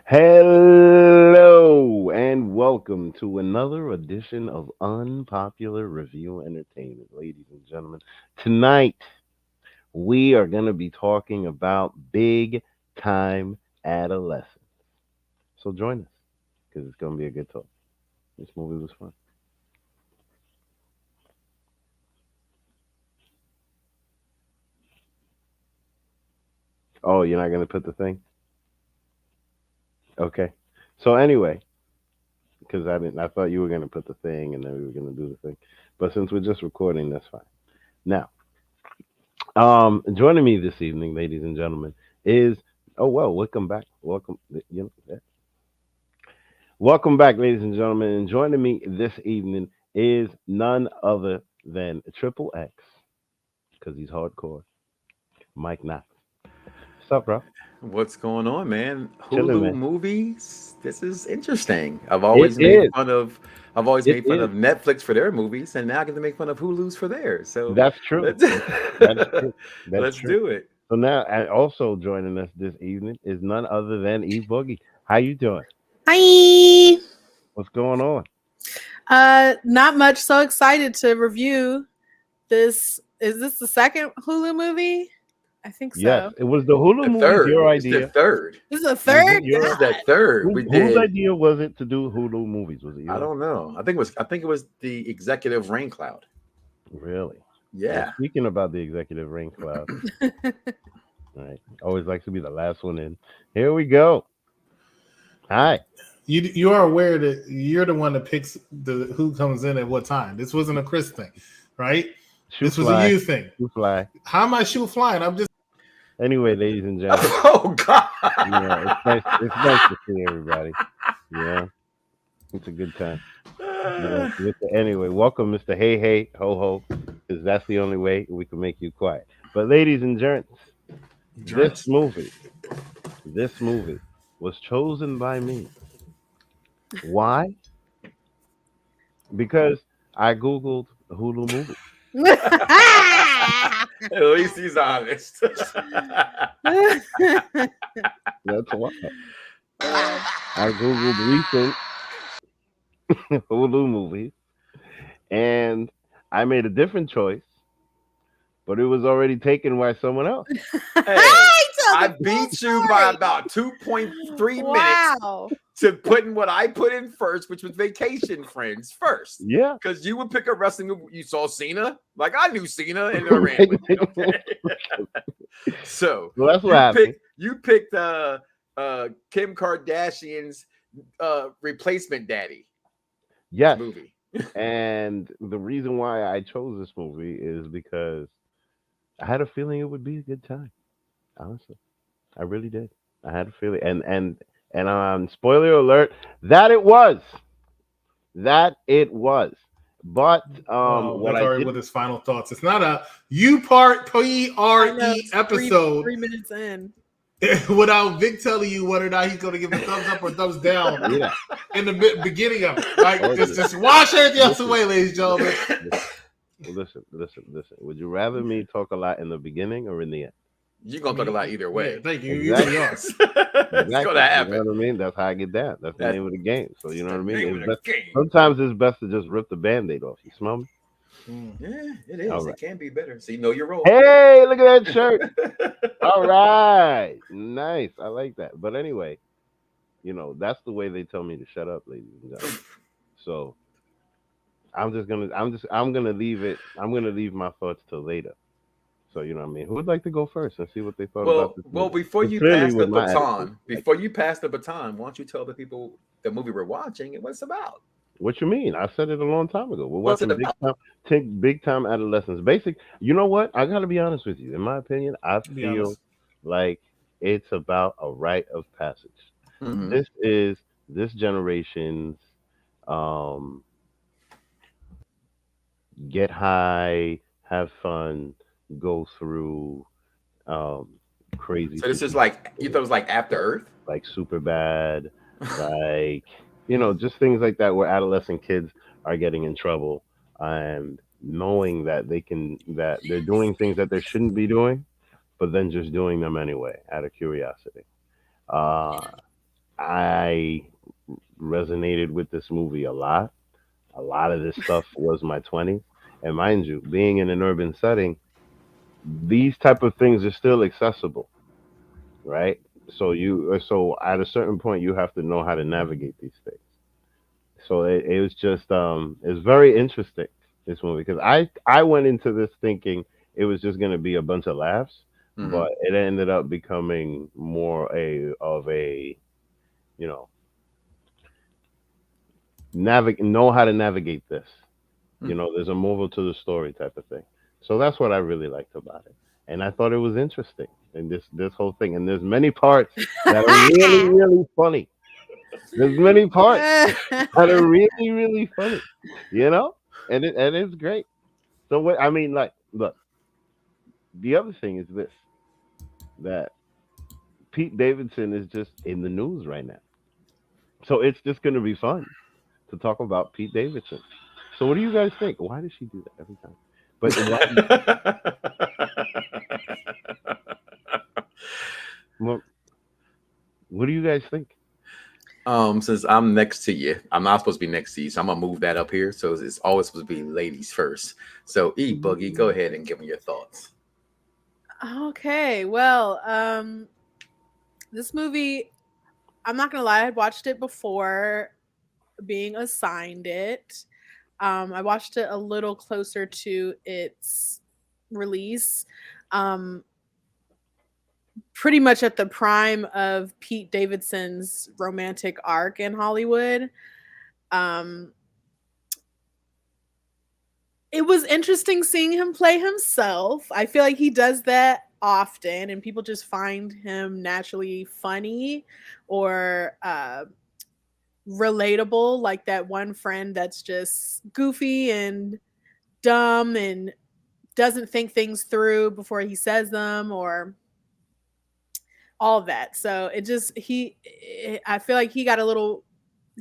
Hello and welcome to another edition of Unpopular Review Entertainment, ladies and gentlemen. Tonight we are going to be talking about big time adolescence. So join us because it's going to be a good talk. This movie was fun. Oh, you're not going to put the thing? Okay. So anyway, because I thought you were going to put the thing and then we were going to do the thing. But since we're just recording, that's fine. Now, joining me this evening, ladies and gentlemen, is welcome back, welcome back, ladies and gentlemen, and joining me this evening is none other than Triple X because he's hardcore, Mike Knox. What's up, bro? What's going on, man? Chilling, Hulu man. movies. This is interesting. It is. I've always It made fun is. of Netflix for their movies, and now I get to make fun of Hulu's for theirs. So That's true. let's That's true. That's let's true. do it. So now, and also joining us this evening is none other than Eve Boogie. How you doing? Hi. What's going on? Not much. So excited to review this. Is this the second Hulu movie? I think Yes, so. it was the Hulu The movies. third. Your It's the idea. third. This is the Was it third. This your is the God. third. We whose did. idea was it to do Hulu movies? Was it I yours? don't know. I think it was the executive Rain Cloud. Really? Well, Yeah. speaking about the executive rain cloud, right? Always likes to be the last one in. Here we go. Hi. You are aware that you're the one that picks the who comes in at what time. This wasn't a Chris thing, right? Shoot This was a fly. you thing. Shoot fly. How am I shoe flying? I'm just Anyway, ladies and gentlemen, Oh God. it's nice. It's nice to see everybody. Yeah, it's a good time. Anyway, welcome, Mr. Hey Hey Ho Ho, because that's the only way we can make you quiet. But ladies and gents, this Joints. movie, this movie was chosen by me. Why? Because I googled Hulu movie. At least he's honest. That's why I googled recent Hulu movies, and I made a different choice, but it was already taken by someone else. Hey, Tell I the full beat you by story. about 2.3 minutes Wow. to putting what I put in first, which was Vacation Friends first. Yeah. Because you would pick a wrestling movie. You saw Cena. Like I knew Cena and I ran with it. Okay. So Well, that's what happened. you picked Kim Kardashian's replacement daddy Yes. movie. And the reason why I chose this movie is because I had a feeling it would be a good time. Honestly, I really did. I had a feeling, and spoiler alert, that it was, that it was. But oh, what that's I already did, with his final thoughts. It's not a you part P I R know E it's episode three minutes in. without Vic telling you whether or not he's going to give a thumbs up or thumbs down yeah, in the beginning of it. Like oh, just wash everything else listen, away, ladies and gentlemen. listen. Would you rather me talk a lot in the beginning or in the end? You're I gonna talk a mean, lot either yeah, way. thank you. You really Exactly. are. It's gonna Exactly. You know happen. what I mean? That's how I get down. That's the That's name of the game. So you know what I mean? name It's of the best. game. Sometimes it's best to just rip the band-aid off. You smell me? Yeah, it All is. right. It can be better. So you know your role. Hey, look at that shirt. All right. Nice. I like that. But anyway, that's the way they tell me to shut up, ladies and gentlemen. So I'm gonna leave it. I'm gonna leave my thoughts till later. So you know what I mean? Who would like to go first and see what they thought about this Well, movie? 'Cause clearly with my attitude. Like, before you pass the baton, why don't you tell the people the movie we're watching and what it's about? what you mean? I said it a long time ago. We're What's it watching about? big time adolescence. Basic. You know what? I gotta be honest with you. In my opinion, I To be feel honest. like it's about a rite of passage. Hmm. This is this generation's um, get high, have fun, go through um, crazy So this is like you thought it was like After Earth. like super bad, like just things like that where adolescent kids are getting in trouble and knowing that they're doing things that they shouldn't be doing, but then just doing them anyway out of curiosity. Uh, I resonated with this movie a lot. A lot of this stuff was my 20s. And mind you, being in an urban setting, these type of things are still accessible, right? So at a certain point you have to know how to navigate these things. So it was just it's very interesting, this movie, because I went into this thinking it was just going to be a bunch of laughs, Hmm. but it ended up becoming more a you know know how to navigate this. There's a moral to the story type of thing. So that's what I really liked about it, and I thought it was interesting. And this whole thing, and there's many parts that are really really funny. There's many parts that are really really funny, you know, and it's great. So what I mean, like, look, the other thing is this, that Pete Davidson is just in the news right now, so it's just going to be fun to talk about Pete Davidson. So what do you guys think? Why does she do that every time? But what what, what do you guys think? Since I'm next to you, I'm not supposed to be next to you, so I'm gonna move that up here. So it's always supposed to be ladies first. So E Boogie, go ahead and give me your thoughts. Okay, well, this movie, I'm not gonna lie, I had watched it before being assigned it. I watched it a little closer to its release. Um, Pretty much at the prime of Pete Davidson's romantic arc in Hollywood. Um, it was interesting seeing him play himself. I feel like he does that often, and people just find him naturally funny or relatable, like that one friend that's just goofy and dumb and doesn't think things through before he says them, or all of that. So it just I feel like he got a little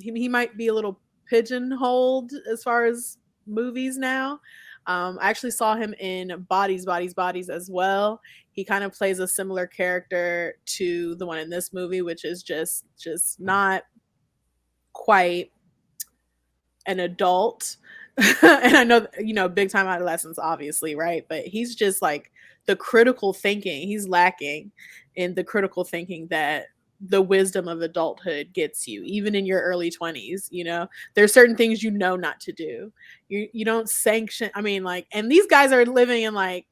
he might be a little pigeonholed as far as movies now. I actually saw him in Bodies as well. He kind of plays a similar character to the one in this movie, which is just not quite an adult. And I know, big time adolescence, obviously, right? But he's just like the critical thinking. He's lacking in the critical thinking that the wisdom of adulthood gets you, even in your early 20s. There's certain things not to do. You don't sanction. I mean, like, and these guys are living in like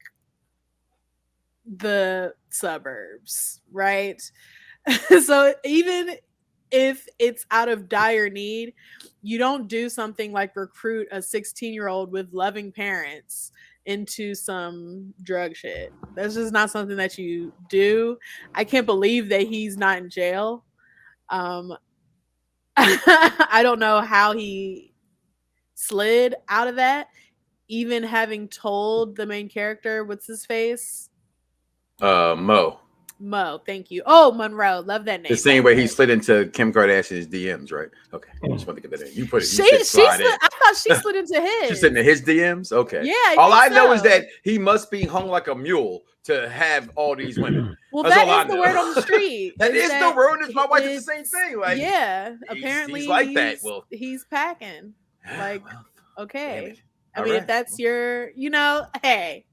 the suburbs, right? So even if it's out of dire need, you don't do something like recruit a 16-year-old with loving parents into some drug shit. That's just not something that you do. I can't believe that he's not in jail. Um, I don't know how he slid out of that, even having told the main character, what's his face? Mo. Mo, thank you. Oh, Monroe, love that The name, by same the way he way. slid into Kim Kardashian's DMs, right? Okay, I just want to get that in. You put it. You She said she slide slid. in. I thought she slid into She's his. sitting in his DMs. Okay. Yeah, I All think I know is so. that he must be hung like a mule to have all these women. Well, That's that all I is the know. word on the street. That Is is the that word. It's my wife did the same it's thing. Like yeah. he's Apparently, like that. Well, he's packing. Like, well, damn it. okay. I All mean, if right. that's your, hey,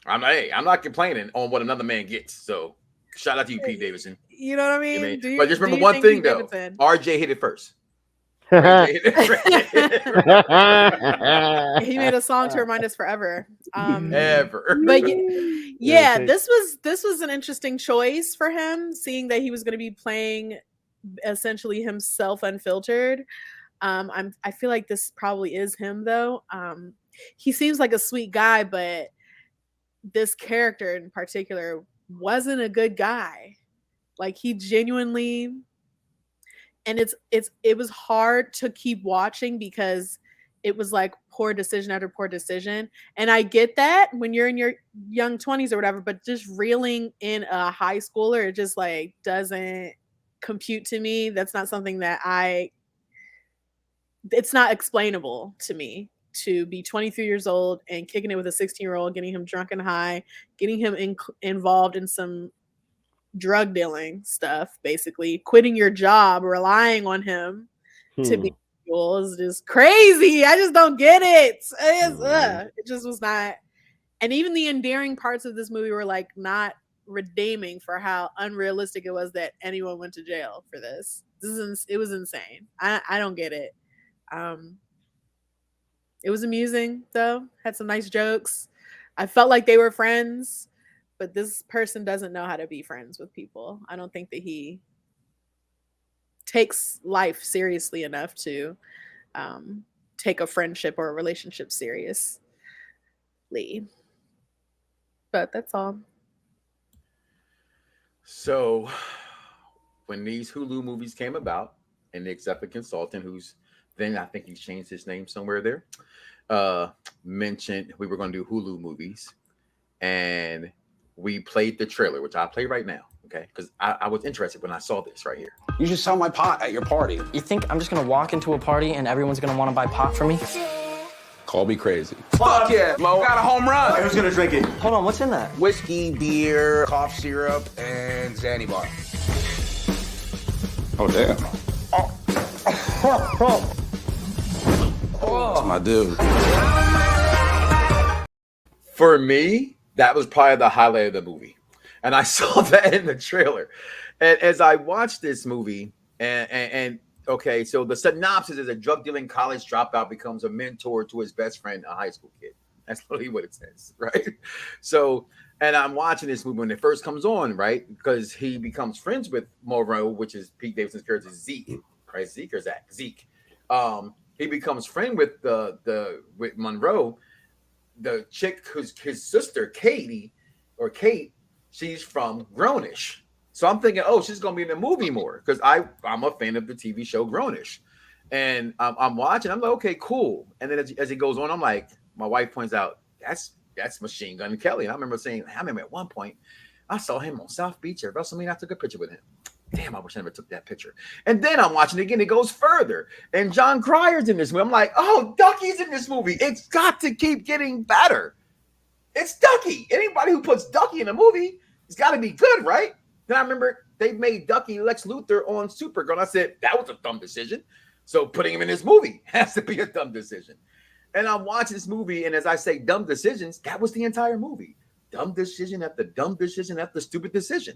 I'm not complaining on what another man gets. So shout out to you, Pete Davidson. you know what I You mean, mean? Do but you just do remember you one think thing Pete though. Davidson? RJ hit it first. Ray J hit it. He made a song to remind us forever. Ever. But yeah, Okay. this was an interesting choice for him, seeing that he was going to be playing essentially himself unfiltered. I feel like this probably is him though. He seems like a sweet guy, but this character in particular wasn't a good guy. Like he genuinely, and it was hard to keep watching because it was like poor decision after poor decision. And I get that when you're in your young 20s or whatever, but just reeling in a high schooler, it just like doesn't compute to me. That's not something that it's not explainable to me to be 23 years old and kicking it with a 16-year-old, getting him drunk and high, getting him involved in some drug dealing stuff, basically quitting your job, relying on him to be fuel is just crazy. I just don't get it. It just was not. And even the endearing parts of this movie were like not redeeming for how unrealistic it was that anyone went to jail for this. It was insane. I don't get it. It was amusing though. Had some nice jokes. I felt like they were friends, but this person doesn't know how to be friends with people. I don't think that he takes life seriously enough to take a friendship or a relationship seriously. But that's all. So, when these Hulu movies came about, and the executive consultant, who's then I think he's changed his name somewhere there, mentioned we were going to do Hulu movies, and we played the trailer, which I'll play right now, okay? Because I was interested when I saw this right here. You should sell my pot at your party. You think I'm just gonna walk into a party and everyone's gonna want to buy pot for me? Call me crazy. Fuck yeah, Mo. Got a home run. Who's gonna drink it? Hold on, what's in that? Whiskey, beer, cough syrup, and Zanny bar. Oh, damn. Oh, that's my dude. For me, that was probably the highlight of the movie. And I saw that in the trailer. And as I watched this movie, and okay, so the synopsis is a drug dealing college dropout becomes a mentor to his best friend, a high school kid. That's literally what it says, right? So, and I'm watching this movie when it first comes on, right? Because he becomes friends with Monroe, which is Pete Davidson's character, Zeke, right? Zeke or Zach? Zeke. He becomes friend with with Monroe, the chick who's his sister, Katie, or Kate. She's from Grownish. So I'm thinking, oh, she's gonna be in the movie more because I'm a fan of the TV show Grownish, and I'm watching. I'm like, okay, cool. And then as it goes on, I'm like, my wife points out that's Machine Gun Kelly. And I remember at one point I saw him on South Beach at WrestleMania. I took a picture with him. Damn, I wish I never took that picture. And then I'm watching it again. It goes further, and John Cryer's in this movie. I'm like, oh, Ducky's in this movie. It's got to keep getting better. It's Ducky. Anybody who puts Ducky in a movie, it's got to be good, right? Then I remember they made Ducky Lex Luthor on Supergirl. I said, that was a dumb decision. So putting him in this movie has to be a dumb decision. And I'm watching this movie, and as I say dumb decisions, that was the entire movie. Dumb decision after dumb decision after stupid decision.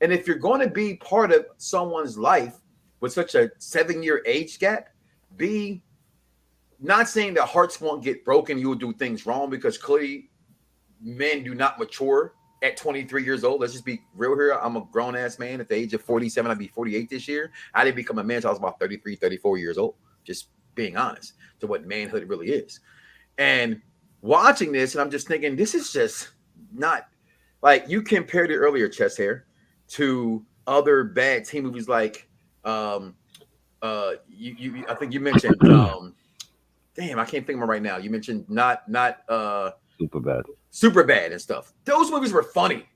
And if you're going to be part of someone's life with such a 7-year age gap, be not saying that hearts won't get broken, you will do things wrong, because clearly men do not mature at 23 years old. Let's just be real here. I'm a grown-ass man at the age of 47. I'll be 48 this year. I didn't become a man until I was about 33, 34 years old. Just being honest to what manhood really is. And watching this, and I'm just thinking, this is just not like, you compared it earlier, Chest Hair, to other bad teen movies like I think you mentioned damn, I can't think of them right now. You mentioned not Superbad and stuff. Those movies were funny,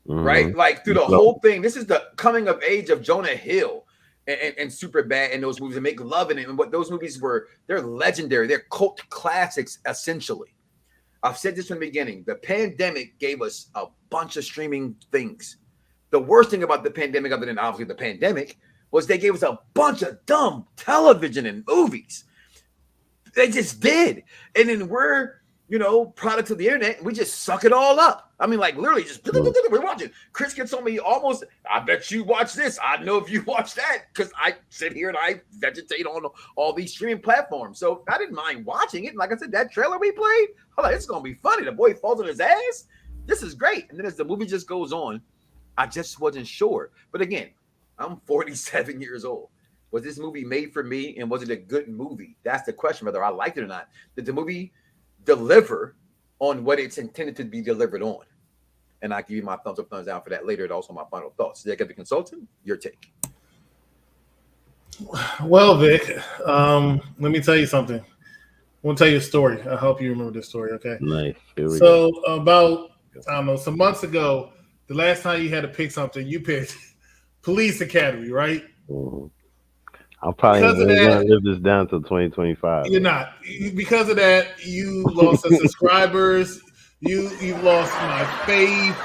right? Like through the whole thing. This is the coming of age of Jonah Hill and Superbad and those movies, and make love in it. And what those movies were, they're legendary. They're cult classics, essentially. I've said this from the beginning. The pandemic gave us a bunch of streaming things. The worst thing about the pandemic, other than obviously the pandemic, was they gave us a bunch of dumb television and movies. They just did. And then we're, products of the internet, and we just suck it all up. I mean, like literally just we're watching. Chris gets on me almost, I bet you watch this. I know if you watch that, because I sit here and I vegetate on all these streaming platforms. So I didn't mind watching it. And like I said, that trailer we played, I'm like, it's going to be funny. The boy falls on his ass. This is great. And then as the movie just goes on, I just wasn't sure. But again, I'm 47 years old. Was this movie made for me, and was it a good movie? That's the question, whether I liked it or not. Did the movie deliver on what it's intended to be delivered on? And I give you my thumbs up, thumbs down for that later. And also my final thoughts. Did I get the consultant? Your take. Well, Vic, let me tell you something. I want to tell you a story. I hope you remember this story, okay? Nice. So about, I don't know, some months ago, the last time you had to pick something, you picked Police Academy, right? Mm-hmm. I'm probably going to live this down till 2025. You're not. Because of that, you lost the subscribers. You've lost my faith.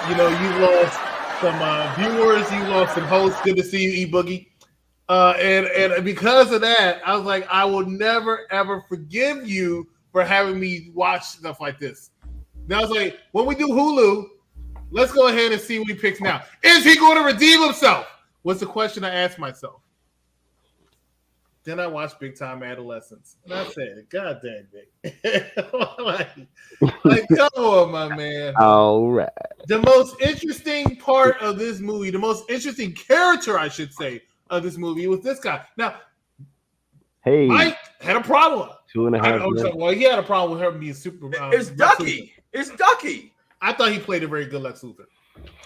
You lost some viewers. You lost some hosts. Good to see you, E Boogie. And because of that, I was like, I will never ever forgive you for having me watch stuff like this. Now I was like, when we do Hulu, let's go ahead and see what he picks now. Is he going to redeem himself? Was the question I asked myself. Then I watched Big Time Adolescence, and I said, "God dang it!" like, come on, my man. All right. The most interesting part of this movie, the most interesting character, I should say, of this movie was this guy. Now, Hey, Mike had a problem. 2.5 minutes. Well, he had a problem with her being super. It's Ducky. It's Ducky. I thought he played a very good Lex Luthor.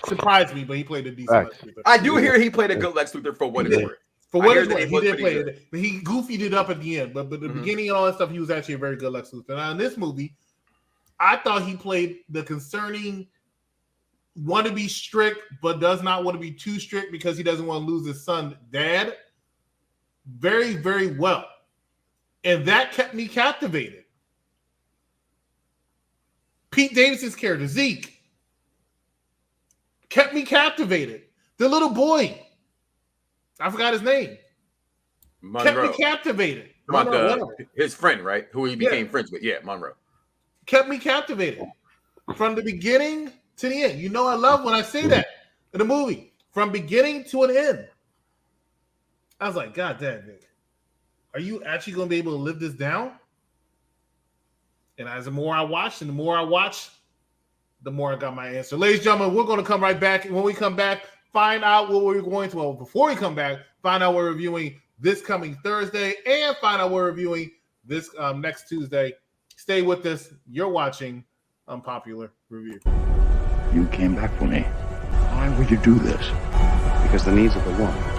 Surprised me, but he played a decent Lex Luthor. I do hear he played a good Lex Luthor for what it's worth. For what it's worth, he did play it. He goofied it up at the end, but the beginning and all that stuff, he was actually a very good Lex Luthor. Now in this movie, I thought he played the concerning, want to be strict, but does not want to be too strict because he doesn't want to lose his son, dad, very, very well. And that kept me captivated. Pete Davidson's character, Zeke, kept me captivated. The little boy, I forgot his name, kept me captivated. His friend, right? Who he became friends with. Yeah, Monroe. Kept me captivated from the beginning to the end. You know I love when I say that in the movie. From beginning to an end. I was like, God damn it. Are you actually going to be able to live this down? And as the more I watched, the more I got my answer. Ladies and gentlemen, we're going to come right back. And when we come back, find out what we're going to. Well, before we come back, find out we're reviewing this coming Thursday and find out we're reviewing this next Tuesday. Stay with us. You're watching Unpopular Review. You came back for me. Why would you do this? Because the needs of the one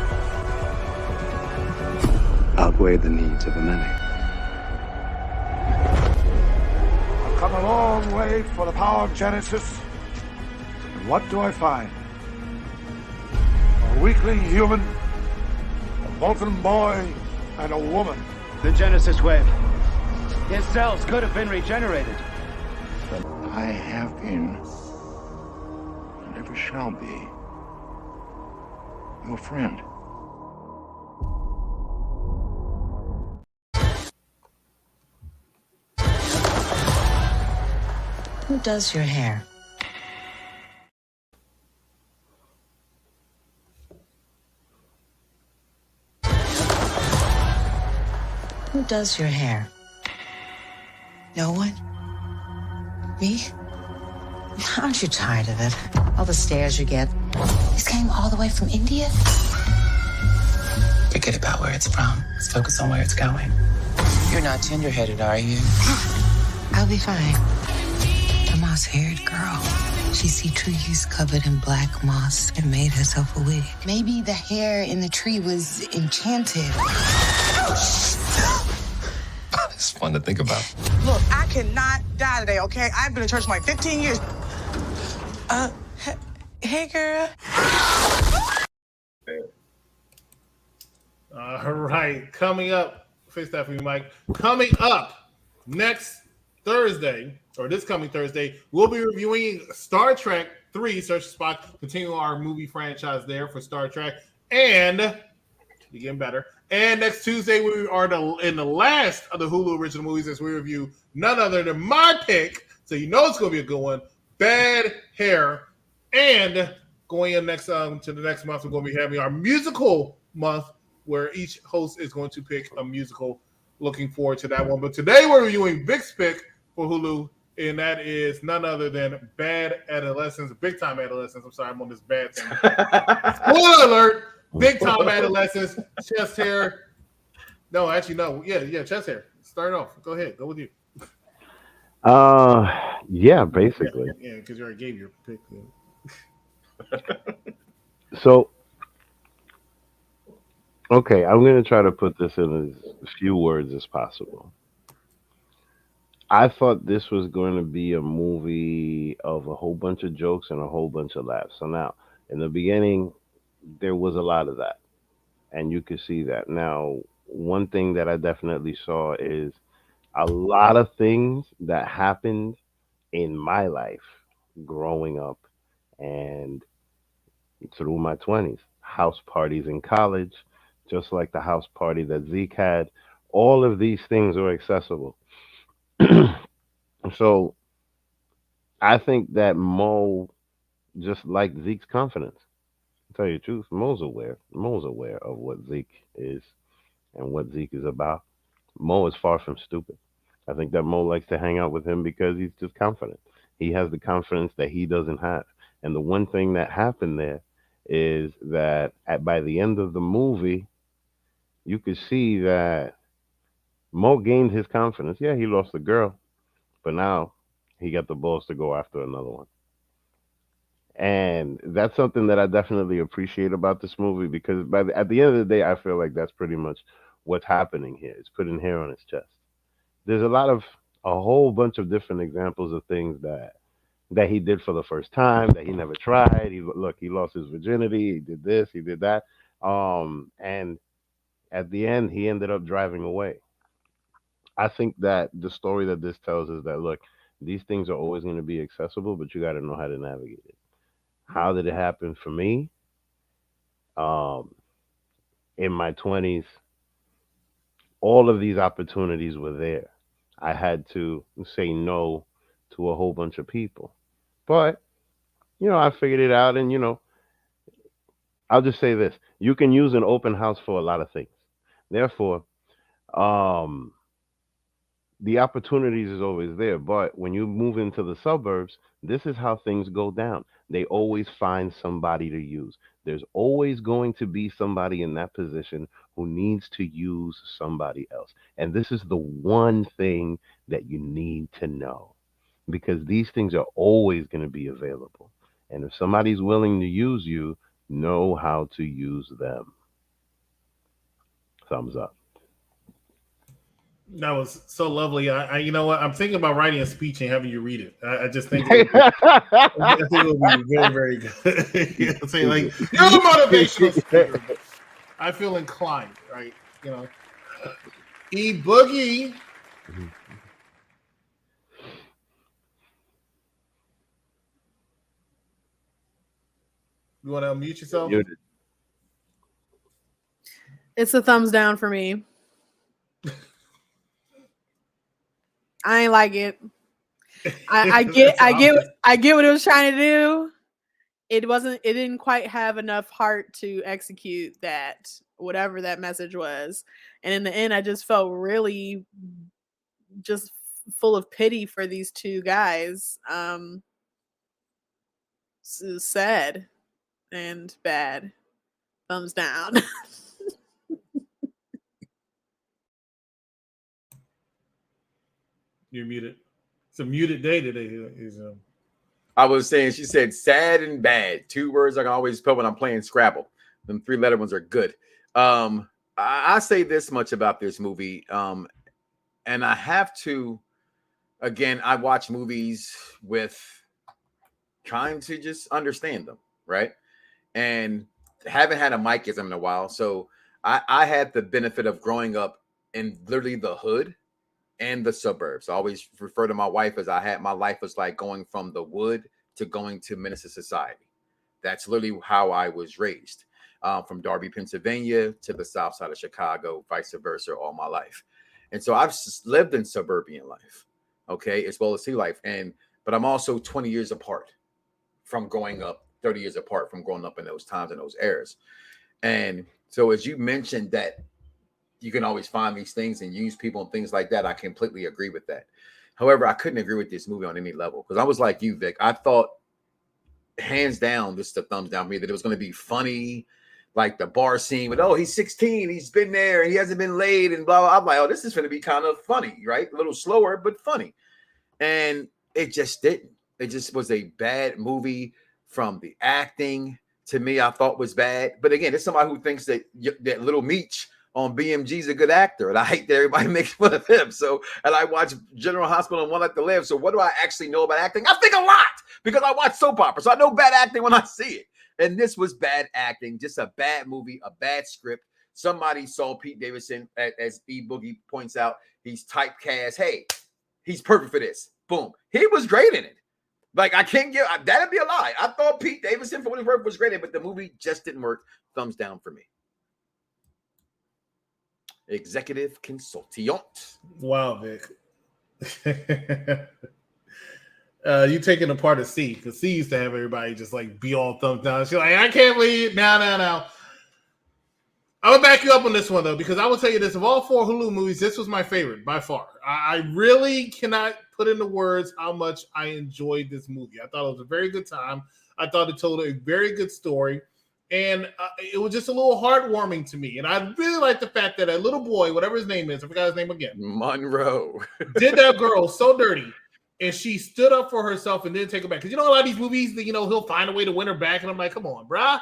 outweigh the needs of the many. I've come a long way for the power of Genesis. And what do I find? A weakling human, a Vulcan boy, and a woman. The Genesis wave. His cells could have been regenerated. I have been, and ever shall be, your friend. Who does your hair? Who does your hair? No one? Me? Aren't you tired of it? All the stares you get. This came all the way from India? Forget about where it's from. Let's focus on where it's going. You're not tender-headed, are you? I'll be fine. The moss-haired girl. She see trees covered in black moss and made herself a wig. Maybe the hair in the tree was enchanted. It's fun to think about. Look, I cannot die today, okay? I've been in church for like 15 years. Hey, girl. All right, coming up, fix that for you, Mike. Coming up next Thursday, or this coming Thursday, we'll be reviewing Star Trek 3, Search for Spock, continuing our movie franchise there for Star Trek, and you're getting better. And next Tuesday, we are in the last of the Hulu original movies as we review none other than my pick, so you know it's going to be a good one, Bad Hair. And going in next to the next month, we're going to be having our musical month where each host is going to pick a musical. Looking forward to that one. But today we're reviewing Vic's pick for Hulu, and that is none other than Bad Adolescence, Big Time Adolescence. I'm sorry, I'm on this bad thing. Spoiler alert! Big Time Adolescence, chest hair. No, actually, no. Yeah, chest hair. Start off. Go ahead. Go with you. Yeah, basically. Yeah, because you already gave your pick. So, okay, I'm going to try to put this in as few words as possible. I thought this was going to be a movie of a whole bunch of jokes and a whole bunch of laughs. So now, in the beginning, there was a lot of that, and you could see that. Now, one thing that I definitely saw is a lot of things that happened in my life growing up, and through my 20s. House parties in college, just like the house party that Zeke had. All of these things are accessible. So I think that Mo just liked Zeke's confidence. To tell you the truth, Mo's aware. Mo's aware of what Zeke is and what Zeke is about. Mo is far from stupid. I think that Mo likes to hang out with him because he's just confident. He has the confidence that he doesn't have. And the one thing that happened there is that by the end of the movie, you could see that Mo gained his confidence. Yeah, he lost the girl, but now he got the balls to go after another one. And that's something that I definitely appreciate about this movie because at the end of the day, I feel like that's pretty much what's happening here. It's putting hair on his chest. There's a whole bunch of different examples of things that he did for the first time that he never tried. He lost his virginity. He did this. He did that. And at the end, he ended up driving away. I think that the story that this tells is that look, these things are always going to be accessible, but you got to know how to navigate it. How did it happen for me? Um, in my 20s, all of these opportunities were there. I had to say no to a whole bunch of people. But, I figured it out. And, I'll just say this you can use an open house for a lot of things. Therefore, um, the opportunities is always there. But when you move into the suburbs, this is how things go down. They always find somebody to use. There's always going to be somebody in that position who needs to use somebody else. And this is the one thing that you need to know because these things are always going to be available. And if somebody's willing to use you, know how to use them. Thumbs up. That was so lovely. You know what? I'm thinking about writing a speech and having you read it. I just think I think it would be very, very good. You know what I'm saying? Like, you're a motivational speaker. I feel inclined, right? E Boogie. You want to unmute yourself? It's a thumbs down for me. I ain't like it. I get what it was trying to do. It didn't quite have enough heart to execute that, whatever that message was. And in the end, I just felt really just full of pity for these two guys. Sad and bad. Thumbs down. You're muted. It's a muted day today. I was saying, she said sad and bad. Two words I can always put when I'm playing Scrabble. Them three-letter ones are good. I say this much about this movie, and I have to, again, I watch movies with trying to just understand them, right? And haven't had a micism in a while. So I had the benefit of growing up in literally the hood and the suburbs. I always refer to my wife as my life was like going from the wood to going to Minister Society. That's literally how I was raised, from Darby, Pennsylvania to the south side of Chicago, vice versa, all my life. And so I've lived in suburban life, okay, as well as sea life. But I'm also 20 years apart from growing up, 30 years apart from growing up in those times and those eras. And so as you mentioned that you can always find these things and use people and things like that, I completely agree with that. However, I couldn't agree with this movie on any level because I was like you, Vic. I thought, hands down, this is the thumbs down for me, that it was going to be funny, like the bar scene with, oh, he's 16, he's been there, he hasn't been laid, and blah, blah. I'm like, oh, this is going to be kind of funny, right? A little slower, but funny. And it just didn't. It just was a bad movie from the acting. To me, I thought was bad. But again, it's somebody who thinks that Little Meech on BMG is a good actor, and I hate that everybody makes fun of him. So, and I watch General Hospital and One Life to Live. So, what do I actually know about acting? I think a lot because I watch soap operas. So I know bad acting when I see it. And this was bad acting, just a bad movie, a bad script. Somebody saw Pete Davidson, as E Boogie points out, he's typecast. Hey, he's perfect for this. Boom. He was great in it. Like, I can't give that'd be a lie. I thought Pete Davidson, for what his work, was great, but the movie just didn't work. Thumbs down for me. Executive consultant. Wow, Vic. You taking a part of C, because C used to have everybody just like be all thumbs down. She's like, I can't believe now. I would back you up on this one though, because I will tell you this: of all 4 Hulu movies, this was my favorite by far. I really cannot put into words how much I enjoyed this movie. I thought it was a very good time. I thought it told a very good story, and it was just a little heartwarming to me. And I really like the fact that a little boy, whatever his name is, I forgot his name again, Monroe, did that girl so dirty. And she stood up for herself and didn't take her back. Because you know, a lot of these movies, that he'll find a way to win her back. And I'm like, come on, bruh.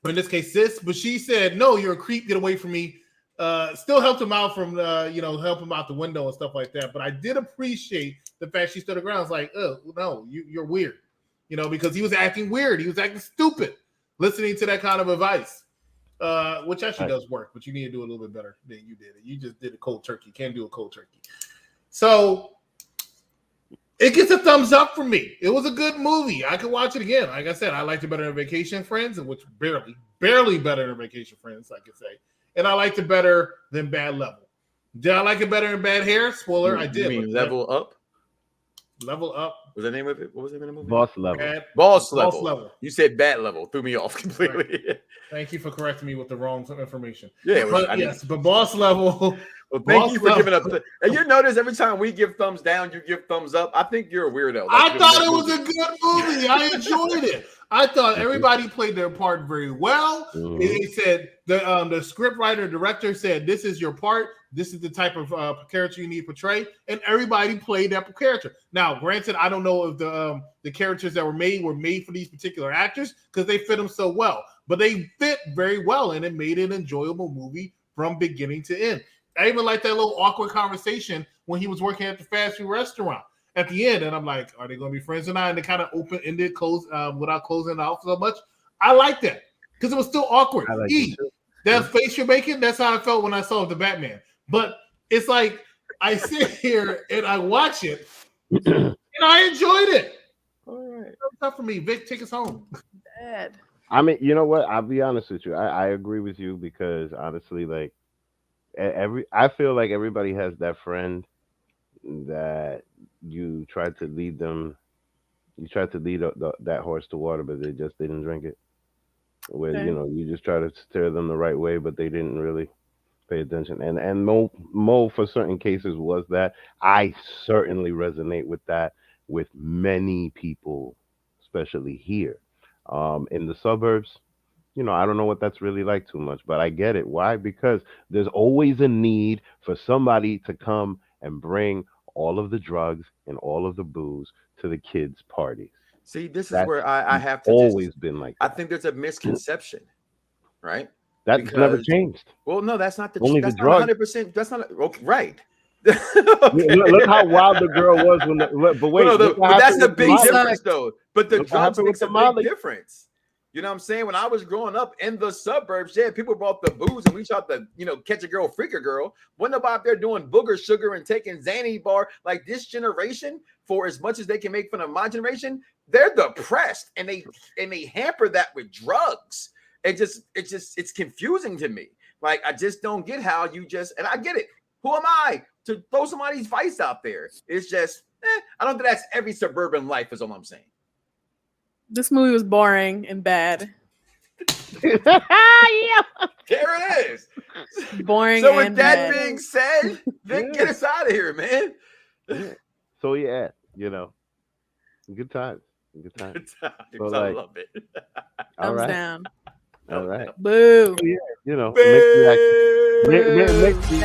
Or in this case, sis. But she said, no, you're a creep. Get away from me. Still helped him out from, help him out the window and stuff like that. But I did appreciate the fact she stood her ground. It's like, oh, no, you're weird. Because he was acting weird. He was acting stupid listening to that kind of advice. Which actually does work. But you need to do a little bit better than you did it. You just did a cold turkey. You can't do a cold turkey. So it gets a thumbs up from me. It was a good movie. I could watch it again. Like I said, I liked it better than Vacation Friends, which barely better than Vacation Friends, I could say. And I liked it better than Bad Level. Did I like it better than Bad Hair? Spoiler, I did. You mean Level Up? Level Up. Was the name of it? What was the name of the movie? Boss Level. Boss Level. You said Bad Level. Threw me off completely. Right. Thank you for correcting me with the wrong information. Yeah, but Boss Level. Well, thank you for giving up. And you notice every time we give thumbs down, you give thumbs up. I think you're a weirdo. I thought it was a good movie. I enjoyed it. I thought everybody played their part very well. They said the script writer, director said, "This is your part. This is the type of character you need to portray," and everybody played that character. Now, granted, I don't know if the characters that were made for these particular actors because they fit them so well, but they fit very well, and it made an enjoyable movie from beginning to end. I even like that little awkward conversation when he was working at the fast food restaurant at the end. And I'm like, are they going to be friends or not? And they kind of open-ended, without closing it off so much. I like that because it was still awkward. That face you're making, that's how I felt when I saw the Batman. But it's like I sit here and I watch it and I enjoyed it. All right. It's tough for me. Vic, take us home. Bad. I mean, you know what? I'll be honest with you. I agree with you because honestly, like, I feel like everybody has that friend that you tried to lead that horse to water, but they just didn't drink it. Where you just try to steer them the right way, but they didn't really pay attention. And Mo for certain cases was that. I certainly resonate with that with many people, especially here in the suburbs. I don't know what that's really like too much, but I get it. Why? Because there's always a need for somebody to come and bring all of the drugs and all of the booze to the kids' parties. See, this is where I have to always been like that. I think there's a misconception, right? That's never changed. Well, no, that's not only that's the drugs. 100%. That's not okay, right. Okay. Look how wild the girl was but wait, but that's the big difference, though. But the drugs makes a big difference. You know what I'm saying? When I was growing up in the suburbs, people brought the booze and we tried to, catch a girl, freak a girl. Wasn't nobody out there doing booger sugar and taking Xanny bar. Like this generation, for as much as they can make fun of my generation, they're depressed and they hamper that with drugs. It's confusing to me. Like I just don't get how and I get it. Who am I to throw somebody's vice out there? It's just, I don't think that's every suburban life is all I'm saying. This movie was boring and bad. Yeah. There it is. Boring. So with that being said, Vic, get us out of here, man. So good times. Good times. So, I love it. Thumbs down. All right. Boo. So, Boo. makes me